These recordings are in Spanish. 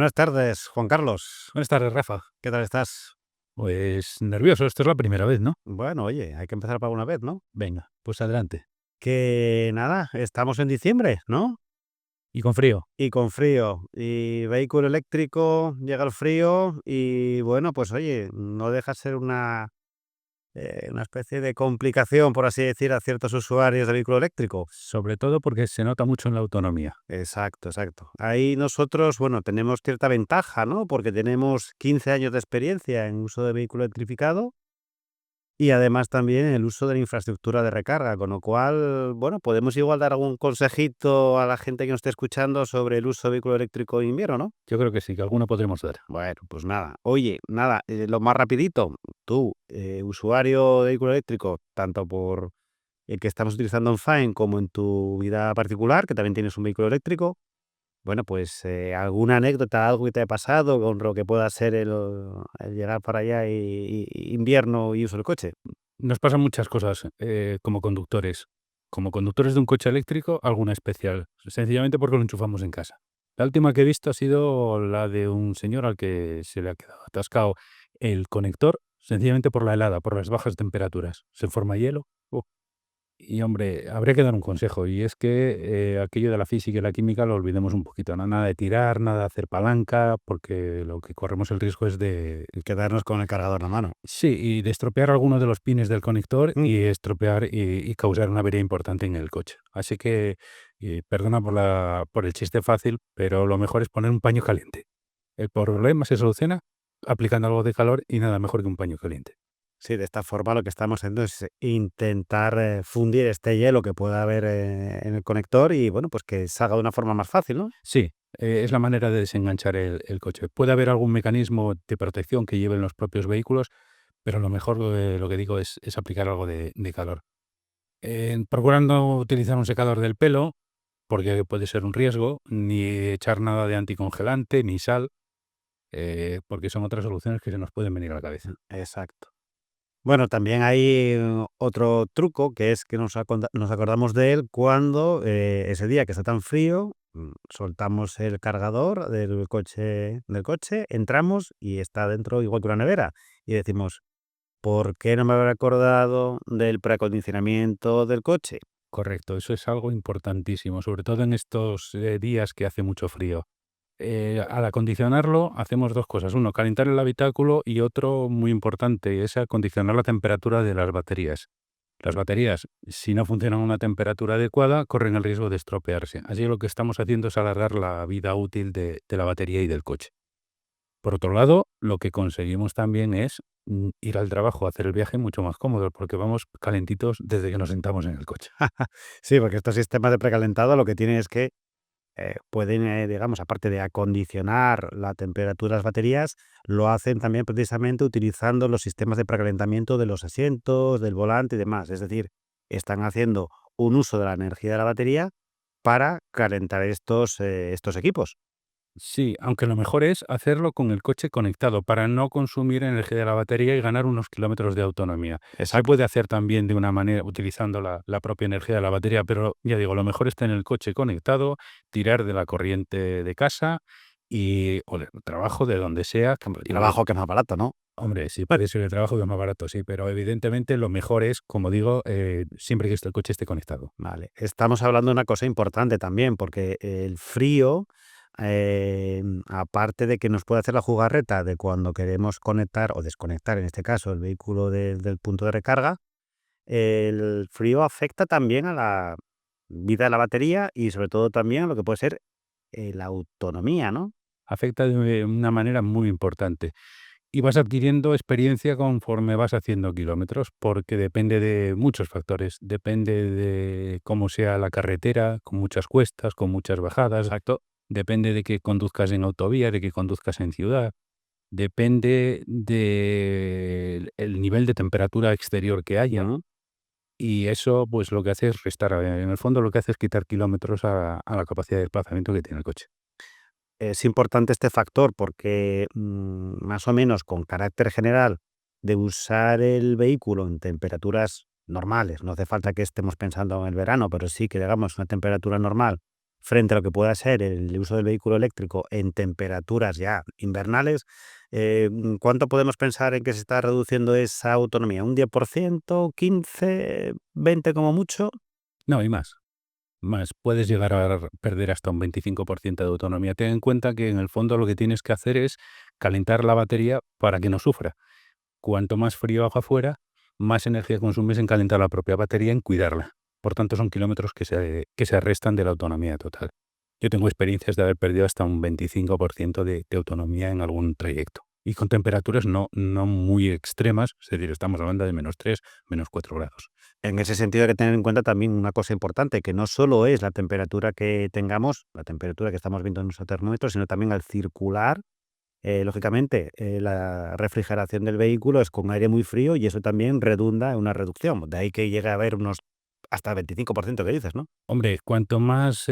Buenas tardes, Juan Carlos. Buenas tardes, Rafa. ¿Qué tal estás? Pues nervioso, esto es la primera vez, ¿no? Bueno, oye, hay que empezar por una vez, ¿no? Venga, pues adelante. Que nada, estamos en diciembre, ¿no? Y con frío. Y con frío. Y vehículo eléctrico, llega el frío y bueno, pues oye, no deja de ser una especie de complicación, por así decir, a ciertos usuarios de vehículo eléctrico. Sobre todo porque se nota mucho en la autonomía. Exacto, exacto. Ahí nosotros, bueno, tenemos cierta ventaja, ¿no? Porque tenemos 15 años de experiencia en uso de vehículo electrificado. Y además también el uso de la infraestructura de recarga, con lo cual, bueno, podemos igual dar algún consejito a la gente que nos esté escuchando sobre el uso de vehículo eléctrico en invierno, ¿no? Yo creo que sí, que alguno podremos dar. Bueno, pues nada. Oye, nada, lo más rapidito, tú, usuario de vehículo eléctrico, tanto por el que estamos utilizando en Fine como en tu vida particular, que también tienes un vehículo eléctrico, bueno, pues alguna anécdota, algo que te haya pasado con lo que pueda ser el llegar para allá y invierno y uso del coche. Nos pasan muchas cosas como conductores. Como conductores de un coche eléctrico, alguna especial. Sencillamente porque lo enchufamos en casa. La última que he visto ha sido la de un señor al que se le ha quedado atascado el conector, sencillamente por la helada, por las bajas temperaturas. Se forma hielo. Y hombre, habría que dar un consejo, y es que aquello de la física y la química lo olvidemos un poquito, ¿no? Nada de tirar, nada de hacer palanca, porque lo que corremos el riesgo es de, Quedarnos con el cargador en la mano. sí, y de estropear alguno de los pines del conector Mm. y estropear y causar una avería importante en el coche. Así que, perdona por el chiste fácil, pero lo mejor es poner un paño caliente. El problema se soluciona aplicando algo de calor y nada mejor que un paño caliente. Sí, de esta forma lo que estamos haciendo es intentar fundir este hielo que pueda haber en el conector y bueno, pues que salga de una forma más fácil, ¿no? Sí, es la manera de desenganchar el coche. Puede haber algún mecanismo de protección que lleven los propios vehículos, pero lo mejor, lo que digo es aplicar algo de calor. Procurando no utilizar un secador del pelo, porque puede ser un riesgo, ni echar nada de anticongelante, ni sal, porque son otras soluciones que se nos pueden venir a la cabeza. Exacto. Bueno, también hay otro truco que es que nos acordamos de él cuando ese día que está tan frío, soltamos el cargador del coche, entramos y está dentro igual que una nevera. Y decimos, ¿por qué no me habré acordado del preacondicionamiento del coche? Correcto, eso es algo importantísimo, sobre todo en estos días que hace mucho frío. Al acondicionarlo hacemos 2 cosas. Uno, calentar el habitáculo y otro muy importante es acondicionar la temperatura de las baterías. Las baterías, si no funcionan a una temperatura adecuada, corren el riesgo de estropearse. Así lo que estamos haciendo es alargar la vida útil de la batería y del coche. Por otro lado, lo que conseguimos también es ir al trabajo, hacer el viaje mucho más cómodo, porque vamos calentitos desde que nos sentamos en el coche. Sí, porque estos sistemas de precalentado lo que tienen es que pueden, digamos, aparte de acondicionar la temperatura de las baterías, lo hacen también precisamente utilizando los sistemas de precalentamiento de los asientos, del volante y demás. Es decir, están haciendo un uso de la energía de la batería para calentar estos equipos. Sí, aunque lo mejor es hacerlo con el coche conectado para no consumir energía de la batería y ganar unos kilómetros de autonomía. Se Exacto. puede hacer también de una manera utilizando la propia energía de la batería, pero ya digo, lo mejor está en el coche conectado, tirar de la corriente de casa o del trabajo, de donde sea. Trabajo que es más barato, ¿no? Hombre, sí, puede ser el trabajo que es más barato, sí, pero evidentemente lo mejor es, como digo, siempre que el coche esté conectado. Vale. Estamos hablando de una cosa importante también, porque el frío, aparte de que nos puede hacer la jugarreta de cuando queremos conectar o desconectar, en este caso, el vehículo del punto de recarga, el frío afecta también a la vida de la batería y sobre todo también a lo que puede ser la autonomía, ¿no? Afecta de una manera muy importante. Y vas adquiriendo experiencia conforme vas haciendo kilómetros, porque depende de muchos factores. Depende de cómo sea la carretera, con muchas cuestas, con muchas bajadas. Exacto. Depende de que conduzcas en autovía, de que conduzcas en ciudad. Depende del nivel de temperatura exterior que haya. Ujú. Y eso, pues lo que hace es restar. En el fondo, lo que hace es quitar kilómetros a la capacidad de desplazamiento que tiene el coche. Es importante este factor porque, más o menos con carácter general, de usar el vehículo en temperaturas normales, no hace falta que estemos pensando en el verano, pero sí que digamos una temperatura normal, frente a lo que pueda ser el uso del vehículo eléctrico en temperaturas ya invernales, ¿cuánto podemos pensar en que se está reduciendo esa autonomía? ¿Un 10%, 15, 20 como mucho? No, y más. Más, puedes llegar a perder hasta un 25% de autonomía. Ten en cuenta que en el fondo lo que tienes que hacer es calentar la batería para que no sufra. Cuanto más frío haga afuera, más energía consumes en calentar la propia batería, en cuidarla. Por tanto, son kilómetros que se restan de la autonomía total. Yo tengo experiencias de haber perdido hasta un 25% de autonomía en algún trayecto. Y con temperaturas no muy extremas, es decir, estamos hablando de -3, -4 grados. En ese sentido hay que tener en cuenta también una cosa importante, que no solo es la temperatura que tengamos, la temperatura que estamos viendo en nuestro termómetro, sino también al circular, lógicamente, la refrigeración del vehículo es con aire muy frío y eso también redunda en una reducción. De ahí que llegue a haber unos hasta 25% que dices, ¿no? Hombre, cuanto más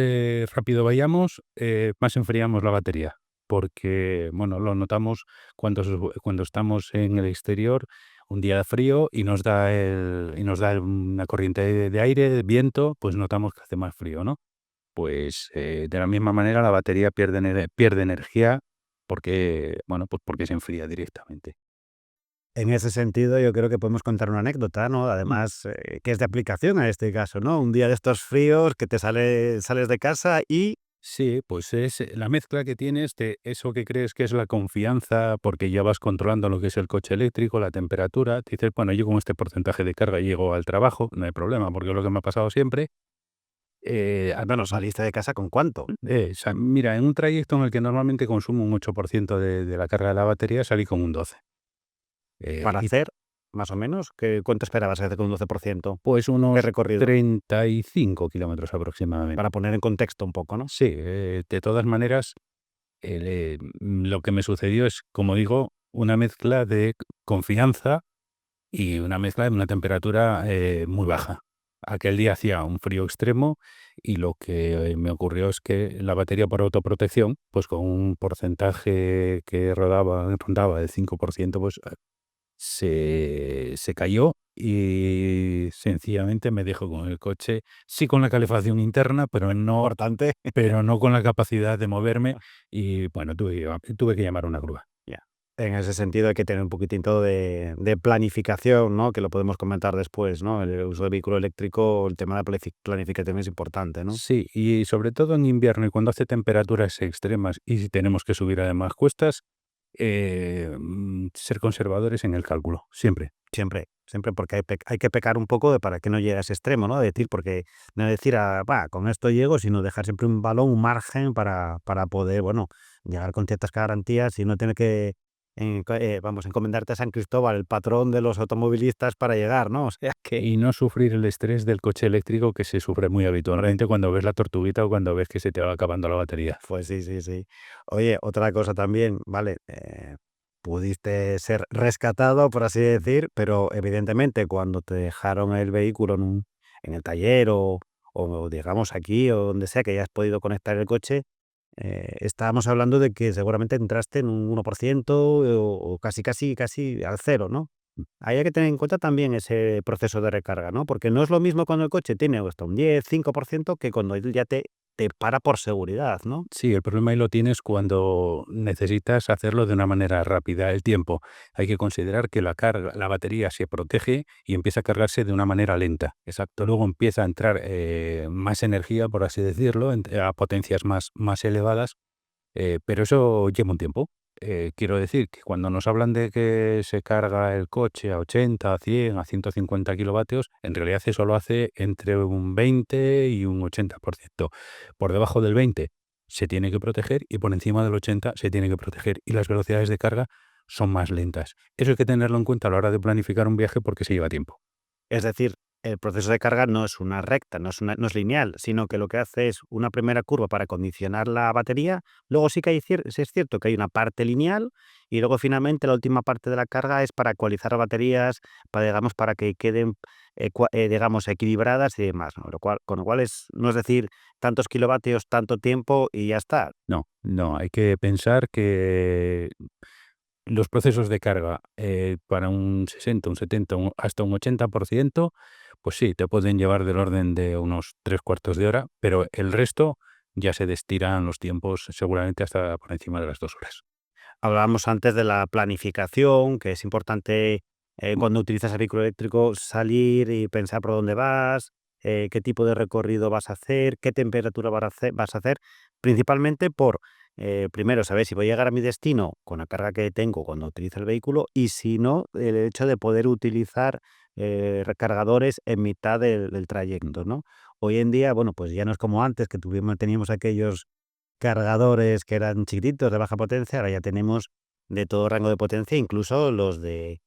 rápido vayamos, más enfriamos la batería, porque, bueno, lo notamos cuando estamos en el exterior, un día de frío y nos da una corriente de aire, de viento, pues notamos que hace más frío, ¿no? Pues, de la misma manera la batería pierde energía porque, bueno, pues porque se enfría directamente. En ese sentido, yo creo que podemos contar una anécdota, ¿no? Mm. Además, que es de aplicación a este caso, ¿no? Un día de estos fríos que sales de casa y Sí, pues es la mezcla que tienes de eso que crees que es la confianza, porque ya vas controlando lo que es el coche eléctrico, la temperatura. Te dices, bueno, yo con este porcentaje de carga llego al trabajo, no hay problema, porque es lo que me ha pasado siempre. al menos saliste de casa, ¿con cuánto? O sea, mira, en un trayecto en el que normalmente consumo un 8% de la carga de la batería, salí con un 12. Para Y hacer, más o menos, ¿cuánto esperabas hacer con un 12%? pues ¿Qué unos recorrido? 35 kilómetros aproximadamente. Para poner en contexto un poco, ¿no? Sí, de todas maneras, lo que me sucedió es, como digo, una mezcla de confianza y una mezcla de una temperatura, muy baja. Aquel día hacía un frío extremo y lo que me ocurrió es que la batería por autoprotección, pues con un porcentaje que rondaba el 5%, pues, se cayó y sencillamente me dejó con el coche, sí con la calefacción interna, Importante. pero no con la capacidad de moverme y, bueno, tuve que llamar a una grúa. Ya. En ese sentido hay que tener un poquitito de planificación, ¿no? Que lo podemos comentar después, ¿no? El uso de vehículo eléctrico, el tema de la planificación es importante, ¿no? Sí, y sobre todo en invierno y cuando hace temperaturas extremas y si tenemos que subir además cuestas, ser conservadores en el cálculo, siempre. Siempre, siempre, porque hay que pecar un poco de para que no llegue a ese extremo, ¿no? De decir, porque no decir: "Ah, va, con esto llego", sino dejar siempre un balón, un margen para poder, bueno, llegar con ciertas garantías y no tener que, vamos, encomendarte a San Cristóbal, el patrón de los automovilistas, para llegar, ¿no? O sea que Y no sufrir el estrés del coche eléctrico que se sufre muy habitualmente correcto. cuando ves la tortuguita o cuando ves que se te va acabando la batería. Pues sí, sí, sí. Oye, otra cosa también, ¿vale? Pudiste ser rescatado, por así decir, pero evidentemente cuando te dejaron el vehículo en el taller o digamos aquí o donde sea que hayas podido conectar el coche, estábamos hablando de que seguramente entraste en un 1% o casi, casi, casi al cero, ¿no? Ahí hay que tener en cuenta también ese proceso de recarga, ¿no? Porque no es lo mismo cuando el coche tiene hasta un 10, 5% que cuando él ya te para por seguridad, ¿no? Sí, el problema ahí lo tienes cuando necesitas hacerlo de una manera rápida, el tiempo. Hay que considerar que la batería se protege y empieza a cargarse de una manera lenta. Exacto. Luego empieza a entrar más energía, por así decirlo, a potencias más elevadas, pero eso lleva un tiempo. Quiero decir que cuando nos hablan de que se carga el coche a 80, a 100, a 150 kilovatios, en realidad eso lo hace entre un 20 y un 80%. Por debajo del 20 se tiene que proteger y por encima del 80 se tiene que proteger y las velocidades de carga son más lentas. Eso hay que tenerlo en cuenta a la hora de planificar un viaje porque se lleva tiempo. Es decir, el proceso de carga no es una recta, no es lineal, sino que lo que hace es una primera curva para condicionar la batería, luego sí que sí es cierto que hay una parte lineal y luego finalmente la última parte de la carga es para ecualizar baterías, para, digamos, para que queden, digamos, equilibradas y demás, ¿no? Con lo cual no es decir tantos kilovatios, tanto tiempo y ya está. No, no, hay que pensar que los procesos de carga, para un 60, un 70, hasta un 80%, pues sí, te pueden llevar del orden de unos 3 cuartos de hora, pero el resto ya se destiran los tiempos seguramente hasta por encima de las 2 horas. Hablábamos antes de la planificación, que es importante, cuando utilizas el vehículo eléctrico, salir y pensar por dónde vas, qué tipo de recorrido vas a hacer, qué temperatura vas a hacer, principalmente por, primero, saber si voy a llegar a mi destino con la carga que tengo cuando utilizo el vehículo y si no, el hecho de poder utilizar, recargadores en mitad del trayecto, ¿no? Hoy en día, bueno, pues ya no es como antes, que teníamos aquellos cargadores que eran chiquititos, de baja potencia, ahora ya tenemos de todo rango de potencia, incluso los de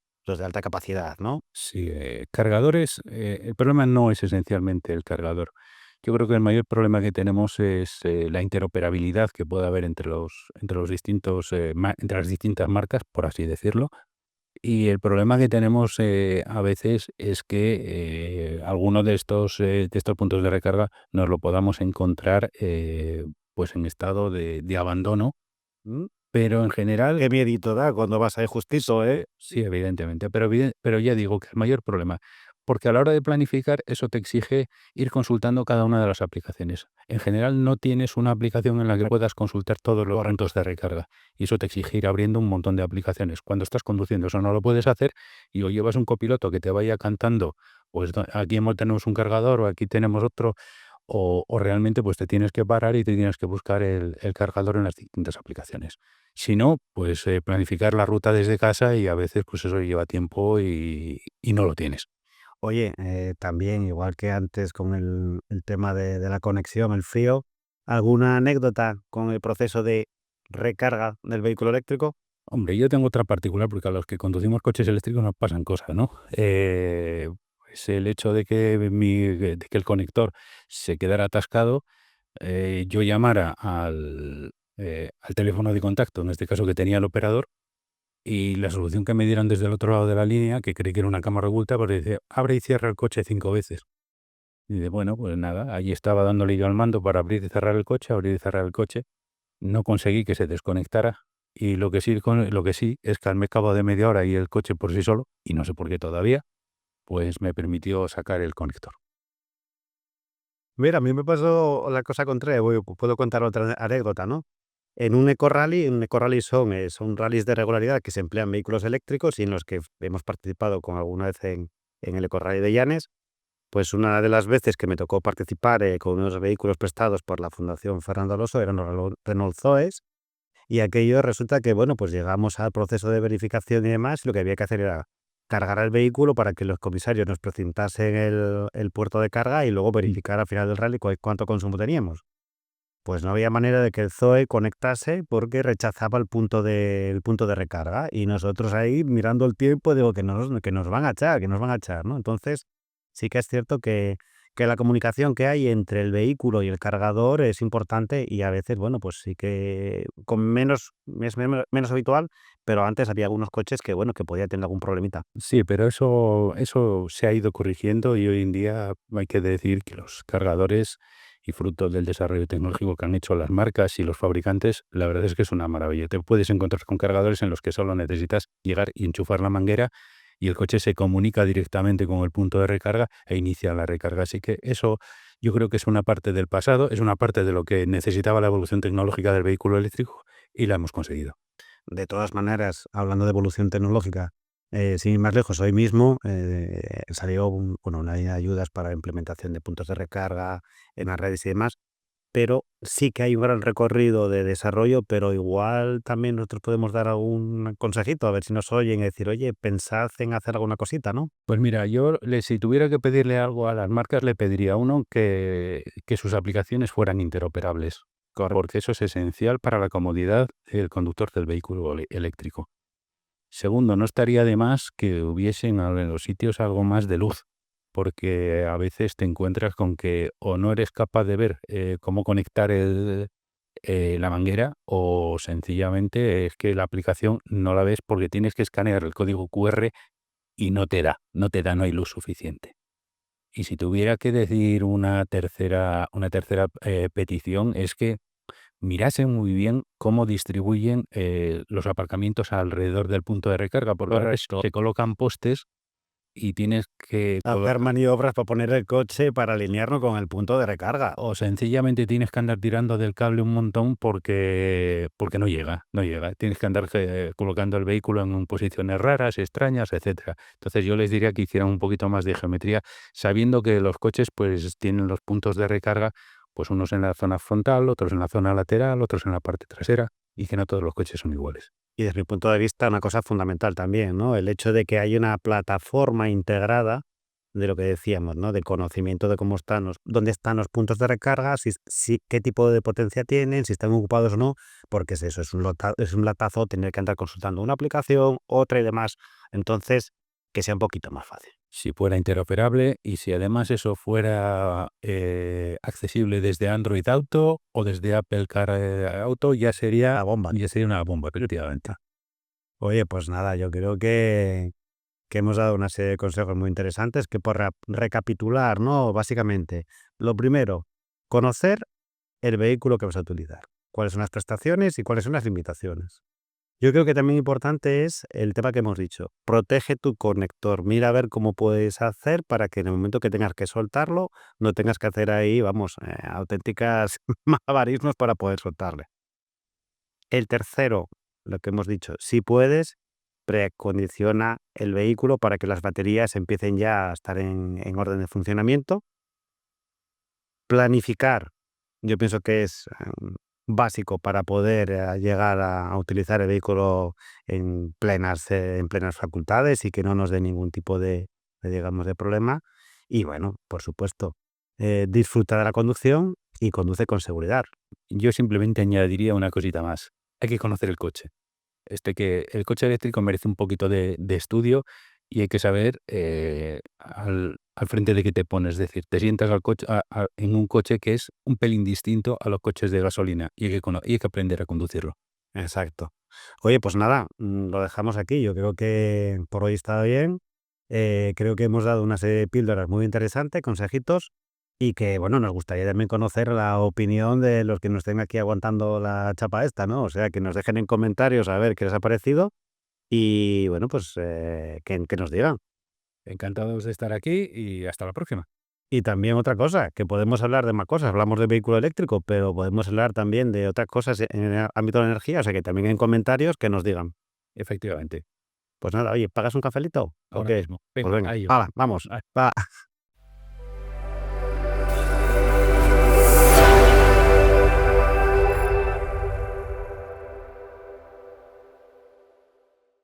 alta capacidad, ¿no? Sí, cargadores, el problema no es esencialmente el cargador. Yo creo que el mayor problema que tenemos es, la interoperabilidad que puede haber entre los distintos, entre las distintas marcas, por así decirlo. Y el problema que tenemos, a veces es que, alguno de estos puntos de recarga nos lo podamos encontrar, pues, en estado de abandono, Mm, pero en general qué miedito da cuando vas ahí justito, ¿eh? sí, evidentemente, pero ya digo que el mayor problema, porque a la hora de planificar eso te exige ir consultando cada una de las aplicaciones. En general no tienes una aplicación en la que puedas consultar todos los Correcto. puntos de recarga y eso te exige ir abriendo un montón de aplicaciones. Cuando estás conduciendo eso no lo puedes hacer y o llevas un copiloto que te vaya cantando, pues aquí tenemos un cargador o aquí tenemos otro, o realmente pues te tienes que parar y te tienes que buscar el cargador en las distintas aplicaciones. Si no, pues, planificar la ruta desde casa y a veces, pues, eso lleva tiempo y no lo tienes. Oye, también, igual que antes con el tema de la conexión, el frío, ¿alguna anécdota con el proceso de recarga del vehículo eléctrico? Hombre, yo tengo otra particular, porque a los que conducimos coches eléctricos nos pasan cosas, ¿no? Pues el hecho de que el conector se quedara atascado, yo llamara al teléfono de contacto, en este caso que tenía el operador, y la solución que me dieron desde el otro lado de la línea, que creí que era una cámara oculta, pues dice: "Abre y cierra el coche 5 veces". Y de bueno, pues nada, allí estaba dándole yo al mando para abrir y cerrar el coche, abrir y cerrar el coche. No conseguí que se desconectara y lo que sí es que al cabo de media hora y el coche por sí solo, y no sé por qué todavía, pues me permitió sacar el conector. Mira, a mí me pasó la cosa contraria, puedo contar otra anécdota, ¿no? Un eco-rally son rallies de regularidad que se emplean vehículos eléctricos y en los que hemos participado con alguna vez en el eco-rally de Llanes. Pues una de las veces que me tocó participar, con unos vehículos prestados por la Fundación Fernando Alonso eran los Renault Zoes, y aquello resulta que, bueno, pues llegamos al proceso de verificación y demás, y lo que había que hacer era cargar el vehículo para que los comisarios nos precintasen el puerto de carga y luego Mm. verificar al final del rally cuánto consumo teníamos. Pues no había manera de que el Zoe conectase porque rechazaba el punto de recarga, y nosotros ahí mirando el tiempo, digo: "Que nos van a echar, que nos van a echar", ¿no? Entonces, sí que es cierto que la comunicación que hay entre el vehículo y el cargador es importante y a veces, bueno, pues sí que con menos habitual, pero antes había algunos coches que, bueno, que podían tener algún problemita. Sí, pero eso se ha ido corrigiendo y hoy en día hay que decir que los cargadores y fruto del desarrollo tecnológico que han hecho las marcas y los fabricantes, la verdad es que es una maravilla. Te puedes encontrar con cargadores en los que solo necesitas llegar y enchufar la manguera y el coche se comunica directamente con el punto de recarga e inicia la recarga. Así que eso yo creo que es una parte del pasado, es una parte de lo que necesitaba la evolución tecnológica del vehículo eléctrico y la hemos conseguido. De todas maneras, hablando de evolución tecnológica, sin ir más lejos, hoy mismo salió una línea de ayudas para la implementación de puntos de recarga en las redes y demás, pero sí que hay un gran recorrido de desarrollo, pero igual también nosotros podemos dar algún consejito, a ver si nos oyen y decir: "Oye, pensad en hacer alguna cosita", ¿no? Pues mira, si tuviera que pedirle algo a las marcas, le pediría, uno, que sus aplicaciones fueran interoperables, Correcto. porque eso es esencial para la comodidad del conductor del vehículo eléctrico. Segundo, no estaría de más que hubiesen en los sitios algo más de luz, porque a veces te encuentras con que o no eres capaz de ver cómo conectar la manguera o sencillamente es que la aplicación no la ves porque tienes que escanear el código QR y no te da, no hay luz suficiente. Y si tuviera que decir una tercera petición, es que mirasen muy bien cómo distribuyen, los aparcamientos alrededor del punto de recarga, porque ahora Correcto. se colocan postes y tienes que Hacer maniobras para poner el coche para alinearlo con el punto de recarga. o sencillamente tienes que andar tirando del cable un montón porque no llega, no llega. Tienes que andar colocando el vehículo en posiciones raras, extrañas, etcétera. Entonces, yo les diría que hicieran un poquito más de geometría, sabiendo que los coches, pues, tienen los puntos de recarga, pues, unos en la zona frontal, otros en la zona lateral, otros en la parte trasera, y que no todos los coches son iguales. Y desde mi punto de vista, una cosa fundamental también, ¿no? El hecho de que hay una plataforma integrada de lo que decíamos, ¿no? De conocimiento de cómo están dónde están los puntos de recarga, qué tipo de potencia tienen, si están ocupados o no, porque es eso, es un latazo tener que andar consultando una aplicación, otra y demás. Entonces, que sea un poquito más fácil. Si fuera interoperable y si además eso fuera accesible desde Android Auto o desde Apple Car Auto, La bomba. ya sería una bomba, efectivamente. Oye, pues nada, yo creo que hemos dado una serie de consejos muy interesantes que por recapitular, ¿no? Básicamente, lo primero, conocer el vehículo que vas a utilizar, cuáles son las prestaciones y cuáles son las limitaciones. Yo creo que también importante es el tema que hemos dicho, protege tu conector, mira a ver cómo puedes hacer para que en el momento que tengas que soltarlo, no tengas que hacer ahí, vamos, auténticas malabarismos para poder soltarle. El tercero, lo que hemos dicho, si puedes, preacondiciona el vehículo para que las baterías empiecen ya a estar en orden de funcionamiento. Planificar, yo pienso que es básico para poder llegar a utilizar el vehículo en plenas facultades y que no nos dé ningún tipo digamos, de problema. Y bueno, por supuesto, disfruta de la conducción y conduce con seguridad. Yo simplemente añadiría una cosita más. Hay que conocer el coche. Que el coche eléctrico merece un poquito de estudio y hay que saber al frente de qué te pones. Es decir, te sientas en un coche que es un pelín distinto a los coches de gasolina y hay que aprender a conducirlo. Exacto. Oye, pues nada, lo dejamos aquí. Yo creo que por hoy está bien. Creo que hemos dado una serie de píldoras muy interesantes, consejitos, y que, bueno, nos gustaría también conocer la opinión de los que nos estén aquí aguantando la chapa esta, ¿no? O sea, que nos dejen en comentarios a ver qué les ha parecido y, bueno, pues que nos digan. Encantados de estar aquí y hasta la próxima. Y también otra cosa, que podemos hablar de más cosas, hablamos de vehículo eléctrico, pero podemos hablar también de otras cosas en el ámbito de la energía, o sea, que también en comentarios que nos digan. Efectivamente. Pues nada, oye, ¿pagas un cafelito o Ahora qué? mismo. Pues Venga, venga, a ello. hala, vamos, va.